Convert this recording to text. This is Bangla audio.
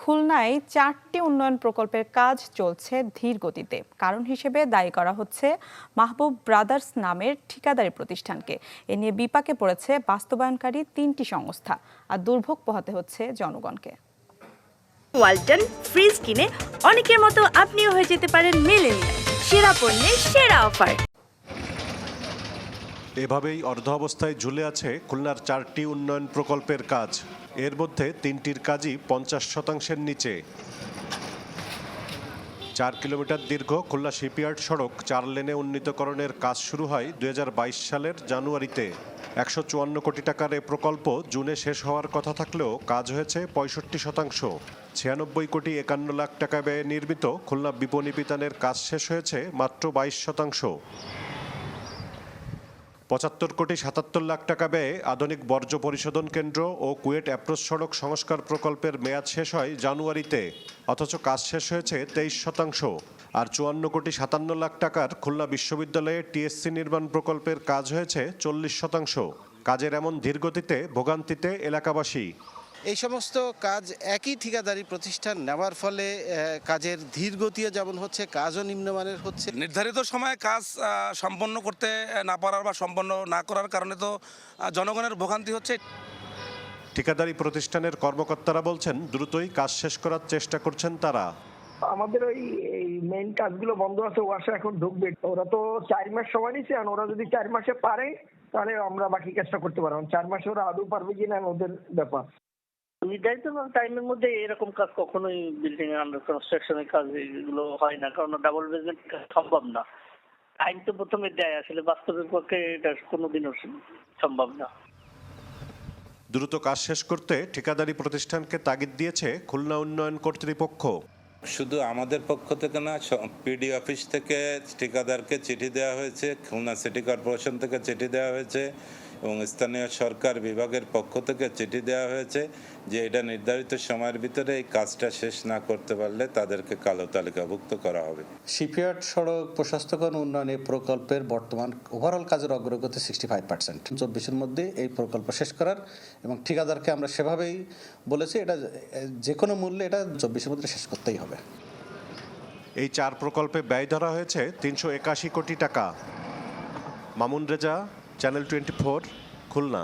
খুলনায় 4টি উন্নয়ন প্রকল্পের কাজ চলছে ধীর গতিতে। কারণ হিসেবে দায়ী করা হচ্ছে মাহবুব ব্রাদার্স নামের ঠিকাদারি প্রতিষ্ঠানকে। এ নিয়ে বিপাকে পড়েছে বাস্তবায়নকারী 3টি সংস্থা, আর দুর্ভোগ পোহাতে হচ্ছে জনগণকে। ওয়ালটন ফ্রিজ কিনে অনেকের মতো আপনিও হয়ে যেতে পারেন মিলেনিয়াল। সেরা পণ্যের সেরা অফার। এভাবেই অর্ধ অবস্থায় ঝুলে আছে খুলনার 4টি উন্নয়ন প্রকল্পের কাজ। এর মধ্যে 3টির কাজই 50% নিচে। 4 কিলোমিটার দীর্ঘ খুলনা শিপইয়ার্ড সড়ক 4 লেনে উন্নীতকরণের কাজ শুরু হয় 2022 সালের জানুয়ারিতে। 154 কোটি টাকার এ প্রকল্প জুনে শেষ হওয়ার কথা থাকলেও কাজ হয়েছে 65%। 96 কোটি 51 লাখ টাকা ব্যয়ে নির্মিত খুলনা বিপণী বিতানের কাজ শেষ হয়েছে মাত্র 22%। 75 কোটি 77 লাখ টাকা ব্যয়ে আধুনিক বর্জ্য পরিশোধন কেন্দ্র ও কুয়েট অ্যাপ্রোচ সড়ক সংস্কার প্রকল্পের মেয়াদ শেষ হয় জানুয়ারিতে, অথচ কাজ শেষ হয়েছে 23%। আর 54 কোটি 57 লাখ টাকার খুলনা বিশ্ববিদ্যালয়ে টিএসসি নির্মাণ প্রকল্পের কাজ হয়েছে 40%। কাজের এমন ধীরগতিতে ভোগান্তিতে এলাকাবাসী। এই সমস্ত কাজ একই ঠিকাদারি প্রতিষ্ঠান নেওয়ার ফলে কাজের ধীরগতিও যেমন হচ্ছে, কাজও নিম্নমানের হচ্ছে। নির্ধারিত সময়ে কাজ সম্পন্ন করতে না পারার বা সম্পন্ন না করার কারণে তো জনগণের ভোগান্তি হচ্ছে। ঠিকাদারি প্রতিষ্ঠানের কর্মকর্তারা বলছেন দ্রুতই কাজ শেষ করার চেষ্টা করছেন তারা। আমাদের ওই মেইন কাজগুলো বন্ধ আছে, ওয়াসা এখন ঢুকবে। ওরা তো 4 মাস সময় নিচ্ছে, আর ওরা যদি 4 মাসে পারে তাহলে আমরা বাকি কাজটা করতে পারবো। 4 মাসে ওরা আদৌ পারবে কিনা ওদের ব্যাপার। নির্ধারিত টাইমের মধ্যে এরকম কাজ কখনোই বিল্ডিং এর আন্ডার কনস্ট্রাকশনের কাজ এগুলো হয় না, কারণ ডাবল বেসমেন্ট সম্ভব না। টাইম তো প্রথমে দেয়, আসলে বাস্তবের পক্ষে এটা কোনোদিনও সম্ভব না। দ্রুত কাজ শেষ করতে ঠিকাদারি প্রতিষ্ঠানকে তাগিদ দিয়েছে খুলনা উন্নয়ন কর্তৃপক্ষ। শুধু আমাদের পক্ষ থেকে না, পিডি অফিস থেকে ঠিকাদারকে চিঠি দেওয়া হয়েছে, খুলনা সিটি কর্পোরেশন থেকে চিঠি দেওয়া হয়েছে এবং স্থানীয় সরকার বিভাগের পক্ষ থেকে চিঠি দেওয়া হয়েছে যে এটা নির্ধারিত সময়ের ভিতরে এই কাজটা শেষ না করতে পারলে তাদেরকে কালো তালিকাভুক্ত করা হবে। শিপইয়ার্ড সড়ক প্রশস্তকরণ উন্নয়ন প্রকল্পের বর্তমান ওভারঅল কাজের অগ্রগতি 65%। 24-এর মধ্যে এই প্রকল্প শেষ করার, এবং ঠিকাদারকে আমরা সেভাবেই বলেছি এটা যে কোনো মূল্যে এটা 24-এর মধ্যে শেষ করতেই হবে। এই 4 প্রকল্পে ব্যয় ধরা হয়েছে 381 কোটি টাকা। মামুন রেজা, চ্যানেল 24, খুলনা।